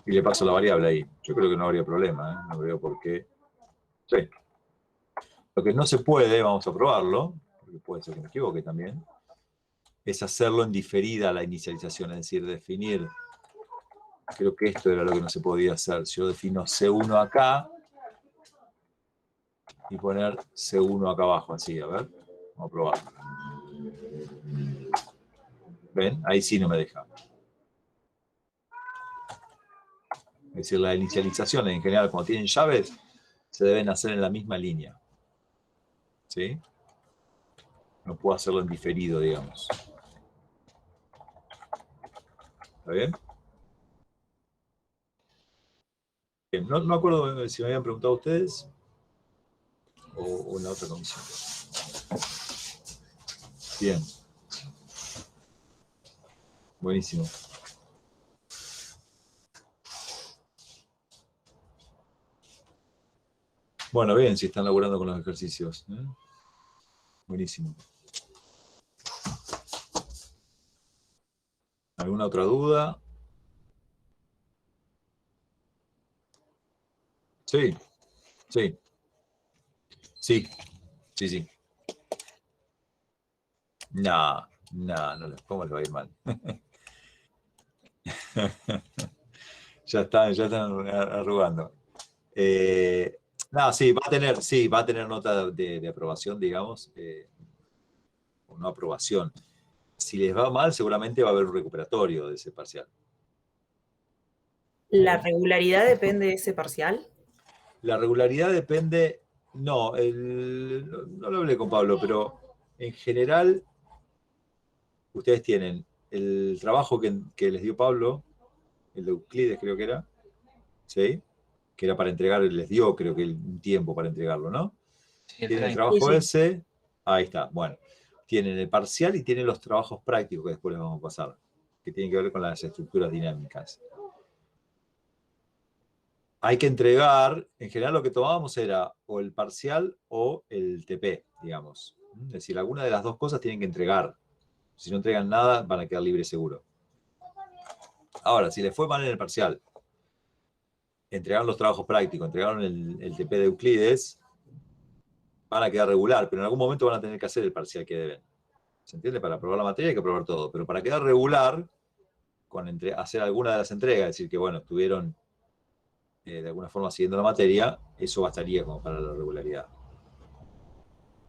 Y le paso la variable ahí. Yo creo que no habría problema, ¿eh? No veo por qué. Sí. Lo que no se puede, vamos a probarlo, porque puede ser que me equivoque también, es hacerlo en diferida a la inicialización, es decir, definir, creo que esto era lo que no se podía hacer. Si yo defino C1 acá y poner C1 acá abajo, así, a ver, vamos a probarlo. ¿Ven? Ahí sí no me deja. Es decir, las inicializaciones en general, cuando tienen llaves, se deben hacer en la misma línea. ¿Sí? No puedo hacerlo en diferido, digamos. ¿Está bien? Bien, no me acuerdo si me habían preguntado ustedes o en la otra comisión. Bien. Buenísimo. Bueno, bien, si están laburando con los ejercicios. Buenísimo. ¿Alguna otra duda? Sí, sí, sí, sí, sí. No, ¿cómo les va a ir mal? Ya están arrugando. No, sí, va a tener nota de aprobación, digamos, o no aprobación. Si les va mal, seguramente va a haber un recuperatorio de ese parcial. ¿La regularidad depende de ese parcial? La regularidad depende, no lo hablé con Pablo, pero en general ustedes tienen el trabajo que les dio Pablo, el de Euclides creo que era, ¿sí? Que era para entregar, les dio creo que un tiempo para entregarlo, ¿no? Sí, el Tienen el 30. trabajo Sí. ese, ahí está, bueno. Tienen el parcial y tienen los trabajos prácticos que después les vamos a pasar, que tienen que ver con las estructuras dinámicas. Hay que entregar, en general lo que tomábamos era o el parcial o el TP, digamos. Es decir, alguna de las dos cosas tienen que entregar. Si no entregan nada, van a quedar libres seguro. Ahora, si les fue mal en el parcial, entregaron los trabajos prácticos, entregaron el TP de Euclides, van a quedar regular, pero en algún momento van a tener que hacer el parcial que deben. ¿Se entiende? Para aprobar la materia hay que aprobar todo, pero para quedar regular, hacer alguna de las entregas, es decir, que bueno, estuvieron de alguna forma siguiendo la materia, eso bastaría como para la regularidad.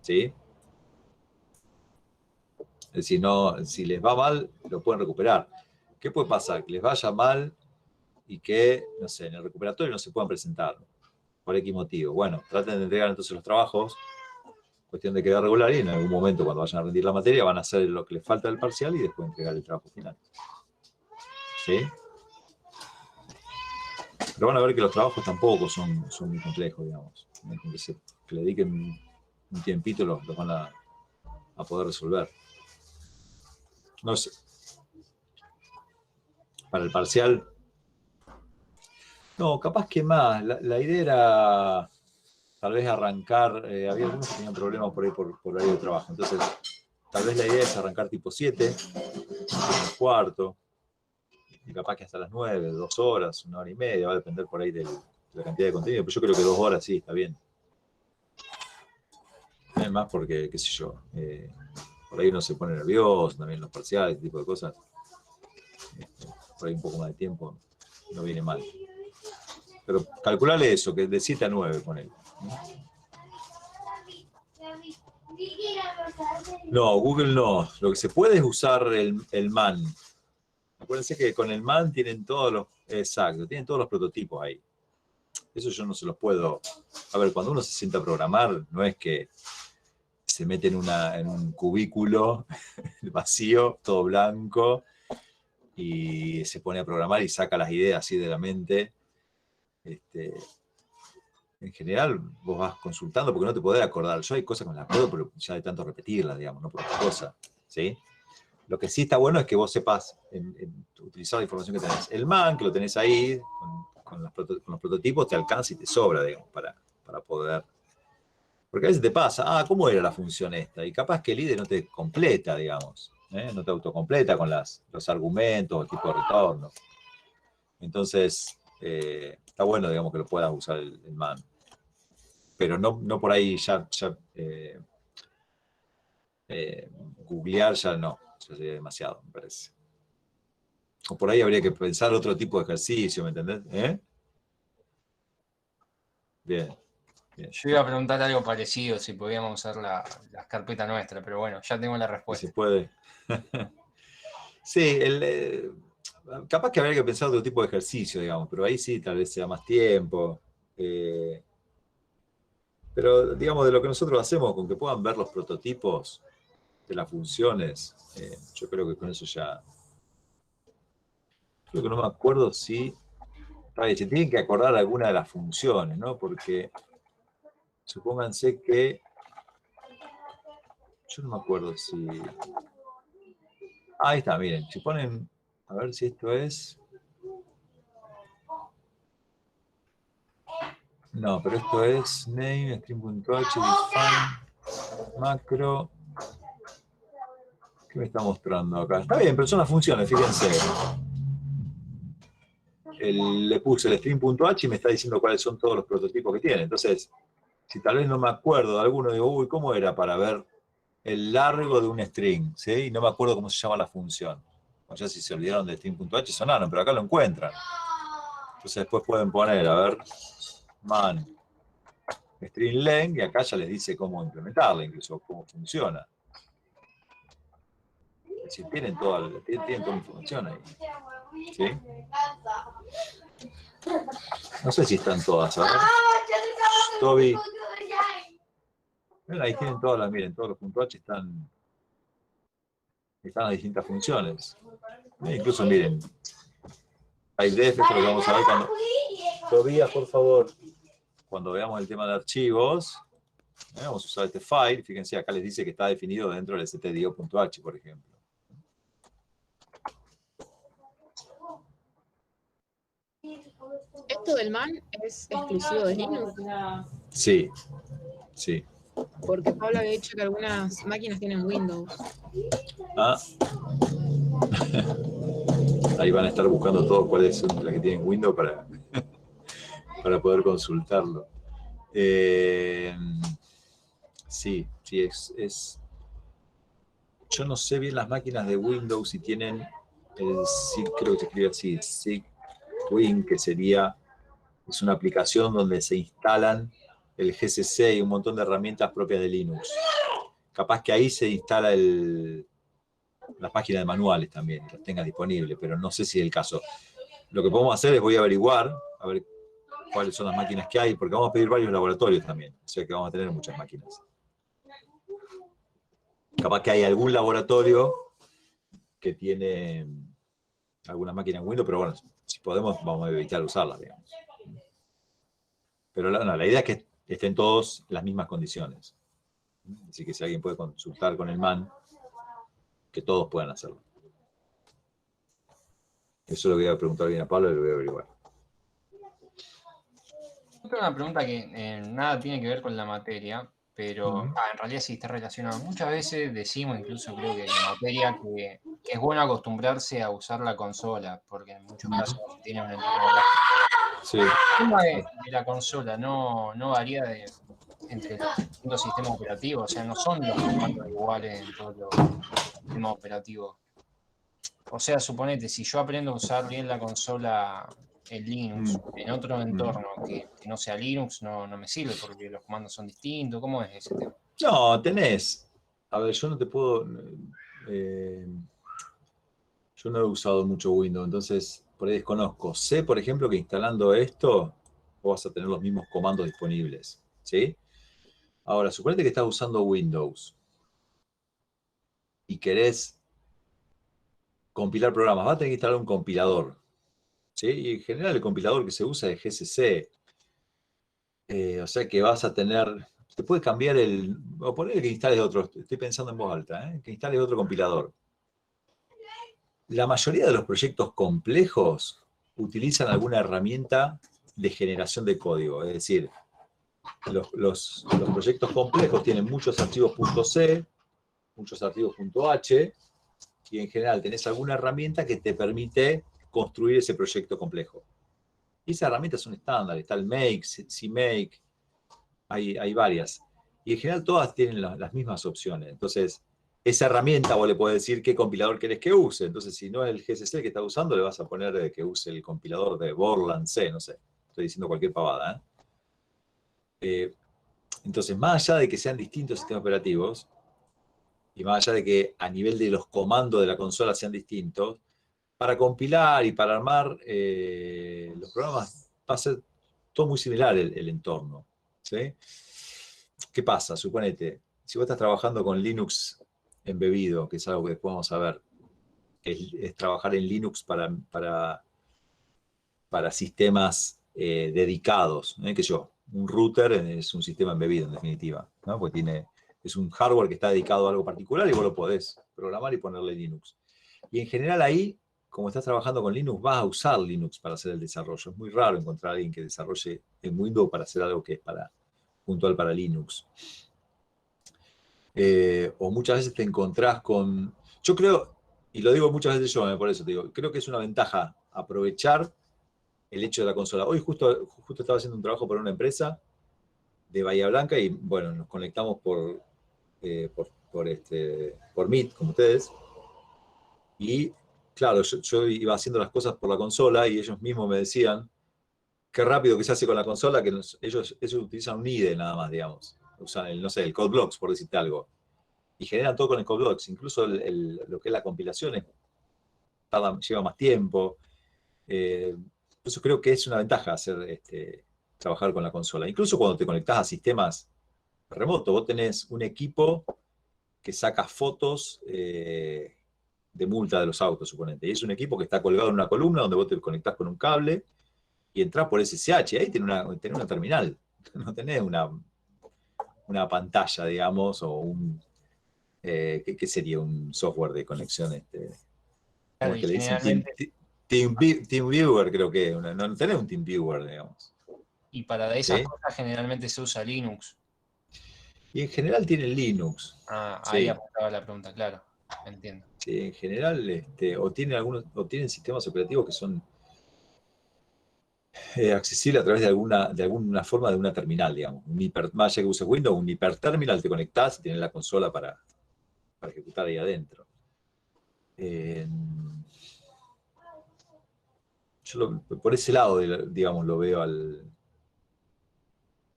¿Sí? Es decir, no, si les va mal, lo pueden recuperar. ¿Qué puede pasar? Que les vaya mal y que, no sé, en el recuperatorio no se puedan presentar. Por X motivo. Bueno, traten de entregar entonces los trabajos, cuestión de quedar regular, y en algún momento cuando vayan a rendir la materia van a hacer lo que les falta del parcial y después entregar el trabajo final. ¿Sí? Pero van a ver que los trabajos tampoco son muy complejos, digamos. Que le dediquen un tiempito los van a poder resolver. No sé. Para el parcial. No, capaz que más. La idea era tal vez arrancar. Había algunos que tenían problemas por ahí por horario de trabajo. Entonces, tal vez la idea es arrancar tipo 7, 7:15. Y capaz que hasta las 9, 2 horas, 1 hora y media. Va a depender por ahí de la cantidad de contenido. Pero yo creo que 2 horas sí, está bien. Además porque, qué sé yo, por ahí uno se pone nervioso, también los parciales, ese tipo de cosas. Por ahí un poco más de tiempo no viene mal. Pero calcularle eso, que de 7 a 9, ponele. No, Google no. Lo que se puede es usar el MAN. Acuérdense que con el MAN tienen todos los prototipos ahí. Eso yo no se los puedo. A ver, cuando uno se sienta a programar, no es que se mete en un cubículo vacío, todo blanco, y se pone a programar y saca las ideas así de la mente. En general, vos vas consultando porque no te podés acordar. Yo hay cosas que me las acuerdo, pero ya de tanto repetirlas, digamos, no por otra cosa. ¿Sí? Lo que sí está bueno es que vos sepas utilizar la información que tenés. El MAN, que lo tenés ahí, con los prototipos, te alcanza y te sobra, digamos, para poder. Porque a veces te pasa, ¿cómo era la función esta? Y capaz que el IDE no te completa, digamos, no te autocompleta con los argumentos, el tipo de retorno. Entonces, está bueno, digamos, que lo puedas usar el MAN. Pero no por ahí googlear ya no, ya sería demasiado, me parece. O por ahí habría que pensar otro tipo de ejercicio, ¿me entendés? Bien. Yo iba a preguntar algo parecido, si podíamos usar las carpetas nuestras, pero bueno, ya tengo la respuesta. Si se puede. Sí, capaz que habría que pensar otro tipo de ejercicio, digamos, pero ahí sí tal vez sea más tiempo. Pero, digamos, de lo que nosotros hacemos, con que puedan ver los prototipos de las funciones, yo creo que con eso ya. Creo que no me acuerdo si. Se tienen que acordar alguna de las funciones, ¿no? Porque supónganse que. Yo no me acuerdo si. Ahí está, miren. Si ponen. A ver si esto es. No, pero esto es name, string.h, define, macro. ¿Qué me está mostrando acá? Está bien, pero son las funciones, fíjense. le puse el string.h y me está diciendo cuáles son todos los prototipos que tiene. Entonces, si tal vez no me acuerdo de alguno, digo, uy, ¿cómo era para ver el largo de un string? ¿Sí? Y no me acuerdo cómo se llama la función. O sea, si se olvidaron de string.h, sonaron, pero acá lo encuentran. Entonces después pueden poner, a ver, man, string length, y acá ya les dice cómo implementarla, incluso cómo funciona. Es decir, tienen toda la información ahí. ¿Sí? No sé si están todas, ¿sabes? Toby. Bueno, ahí tienen todas las, miren, todos los .h están las distintas funciones. Incluso, miren, typedef, esto es lo que vamos a ver cuando... Tobías, por favor, cuando veamos el tema de archivos, vamos a usar este file, fíjense, acá les dice que está definido dentro del stdio.h, por ejemplo. ¿Esto del man es exclusivo de Linux? Sí, sí. Porque Pablo había dicho que algunas máquinas tienen Windows. Ah. Ahí van a estar buscando todos cuáles son las que tienen Windows para poder consultarlo. Sí, es... Yo no sé bien las máquinas de Windows si tienen el SIG, creo que se escribe así, SIGWin, que es una aplicación donde se instalan el GCC y un montón de herramientas propias de Linux. Capaz que ahí se instala las páginas de manuales también, las tengas disponibles, pero no sé si es el caso. Lo que podemos hacer es voy a averiguar, a ver cuáles son las máquinas que hay, porque vamos a pedir varios laboratorios también, o sea que vamos a tener muchas máquinas. Capaz que hay algún laboratorio que tiene alguna máquina en Windows, pero bueno, si podemos, vamos a evitar usarlas, digamos. Pero la idea es que estén todos en las mismas condiciones. Así que si alguien puede consultar con el man, que todos puedan hacerlo. Eso lo voy a preguntar bien a Pablo y lo voy a averiguar. Yo tengo una pregunta que nada tiene que ver con la materia, pero en realidad sí está relacionado. Muchas veces decimos, incluso creo que en la materia, que es bueno acostumbrarse a usar la consola, porque en muchos casos tiene un entorno gráfico. Sí. El tema de la consola no varía entre los distintos sistemas operativos, o sea, no son los comandos iguales en todos los sistemas operativos. O sea, suponete, si yo aprendo a usar bien la consola en Linux, en otro entorno que no sea Linux, no me sirve porque los comandos son distintos. ¿Cómo es ese tema? No, tenés. A ver, yo no te puedo... yo no he usado mucho Windows, entonces por ahí desconozco. Sé, por ejemplo, que instalando esto, vos vas a tener los mismos comandos disponibles. ¿Sí? Ahora, suponete que estás usando Windows y querés compilar programas, vas a tener que instalar un compilador. ¿Sí? Y en general el compilador que se usa es GCC. O sea que vas a tener... Te puedes cambiar o poner que instales otro... Estoy pensando en voz alta, que instales otro compilador. La mayoría de los proyectos complejos utilizan alguna herramienta de generación de código. Es decir, los proyectos complejos tienen muchos archivos .c, muchos archivos .h, y en general tenés alguna herramienta que te permite construir ese proyecto complejo. Y esas herramientas son estándar, está el Make, CMake, hay varias. Y en general todas tienen las mismas opciones. Entonces, esa herramienta vos le podés decir qué compilador querés que use. Entonces, si no es el GCC que está usando, le vas a poner que use el compilador de Borland C, no sé. Estoy diciendo cualquier pavada. Entonces, más allá de que sean distintos sistemas operativos, y más allá de que a nivel de los comandos de la consola sean distintos, para compilar y para armar los programas va a ser todo muy similar el entorno. ¿Sí? ¿Qué pasa? Suponete, si vos estás trabajando con Linux embebido, que es algo que después vamos a ver, es trabajar en Linux para sistemas dedicados, que yo, un router es un sistema embebido en definitiva, ¿no? Porque es un hardware que está dedicado a algo particular y vos lo podés programar y ponerle Linux. Y en general ahí, como estás trabajando con Linux, vas a usar Linux para hacer el desarrollo. Es muy raro encontrar a alguien que desarrolle en Windows para hacer algo que es puntual para Linux. O muchas veces te encontrás con... Yo creo, y lo digo muchas veces yo, por eso te digo, creo que es una ventaja aprovechar el hecho de la consola. Hoy justo estaba haciendo un trabajo para una empresa de Bahía Blanca y bueno, nos conectamos por Meet, como ustedes. Y claro, yo iba haciendo las cosas por la consola y ellos mismos me decían qué rápido que se hace con la consola, que ellos utilizan un IDE nada más, digamos. Usan el CodeBlocks, por decirte algo. Y generan todo con el CodeBlocks. Incluso lo que es la compilación lleva más tiempo. Eso creo que es una ventaja trabajar con la consola. Incluso cuando te conectás a sistemas remotos, vos tenés un equipo que saca fotos de multa de los autos, suponete. Y es un equipo que está colgado en una columna donde vos te conectás con un cable y entrás por SSH. Ahí tenés una terminal. No tenés una pantalla, digamos, o ¿qué sería un software de conexión? Claro, ¿Cómo es y que le dicen? generalmente, TeamViewer creo que es. No tenés un TeamViewer, digamos. y para esas ¿Sí? cosas generalmente se usa Linux. Y en general tienen Linux. Ahí Sí. apuntaba la pregunta, claro, entiendo. Sí, en general, o tienen sistemas operativos que son accesibles a través de alguna forma de una terminal, digamos. Más allá que uses Windows, un hiperterminal, te conectás y tienes la consola para ejecutar ahí adentro. Yo por ese lado, digamos, lo veo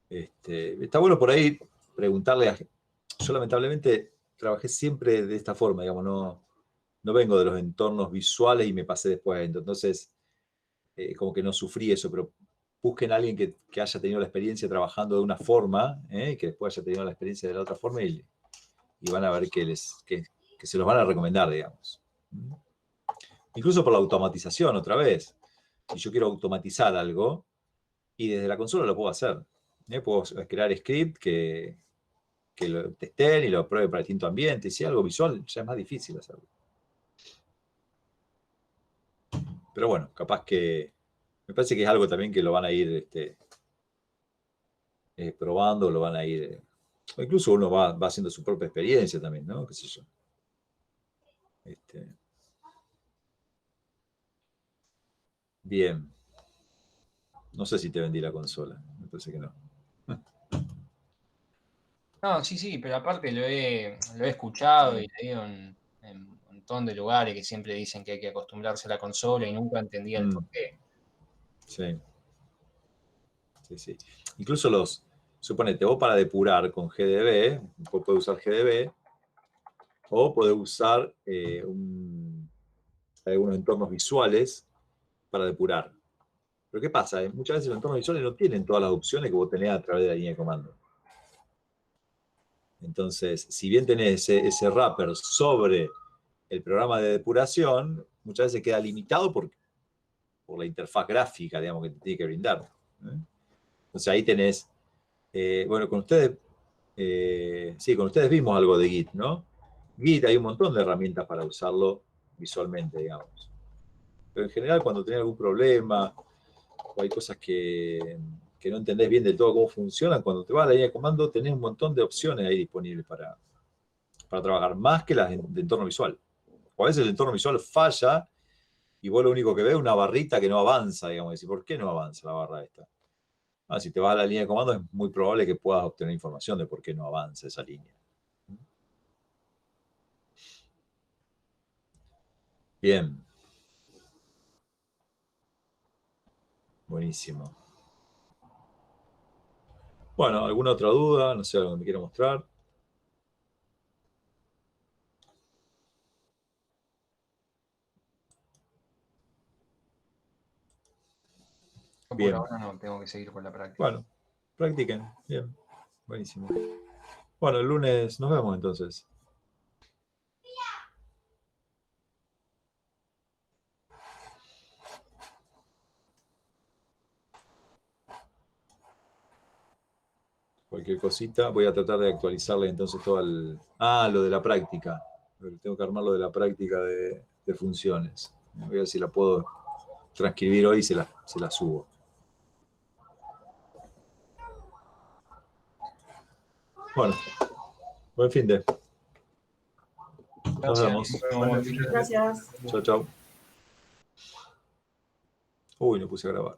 está bueno por ahí preguntarle yo lamentablemente trabajé siempre de esta forma, digamos, no vengo de los entornos visuales y me pasé después. Entonces, como que no sufrí eso, pero busquen a alguien que haya tenido la experiencia trabajando de una forma, y que después haya tenido la experiencia de la otra forma y van a ver que se los van a recomendar, digamos. Incluso por la automatización, otra vez. Si yo quiero automatizar algo, y desde la consola lo puedo hacer. Puedo crear script que lo testeen y lo pruebe para distintos ambientes. Si es algo visual, ya es más difícil hacerlo. Pero bueno, capaz que me parece que es algo también que lo van a ir probando, lo van a ir... o incluso uno va haciendo su propia experiencia también, ¿no? ¿Qué sé yo? Bien. No sé si te vendí la consola. Me parece que no. No, sí, pero aparte lo he escuchado y leído en un montón de lugares que siempre dicen que hay que acostumbrarse a la consola y nunca entendía el porqué. Sí. Sí. Incluso suponete, vos para depurar con GDB, vos podés usar GDB, o podés usar algunos entornos visuales para depurar. Pero ¿qué pasa? Muchas veces los entornos visuales no tienen todas las opciones que vos tenés a través de la línea de comando. Entonces, si bien tenés ese wrapper sobre el programa de depuración, muchas veces queda limitado por la interfaz gráfica, digamos, que te tiene que brindar. Entonces ahí tenés, bueno, con ustedes vimos algo de Git, ¿no? Git hay un montón de herramientas para usarlo visualmente, digamos. Pero en general cuando tenés algún problema o hay cosas que no entendés bien de todo cómo funcionan, cuando te vas a la línea de comando tenés un montón de opciones ahí disponibles para trabajar, más que las de entorno visual. O a veces el entorno visual falla y vos lo único que ves es una barrita que no avanza, digamos. Y ¿por qué no avanza la barra esta? Si te vas a la línea de comando es muy probable que puedas obtener información de por qué no avanza esa línea. Bien. Buenísimo. Bueno, ¿alguna otra duda? No sé, algo que me quiera mostrar. Por ahora no, tengo que seguir con la práctica. Bueno, practiquen. Bien. Buenísimo. Bueno, el lunes nos vemos entonces. Cualquier cosita, voy a tratar de actualizarle entonces todo lo de la práctica. Tengo que armar lo de la práctica de funciones. Voy a ver si la puedo transcribir hoy y se la subo. Bueno, buen fin de. Nos vemos. Gracias. Chao, chao. Uy, no puse a grabar.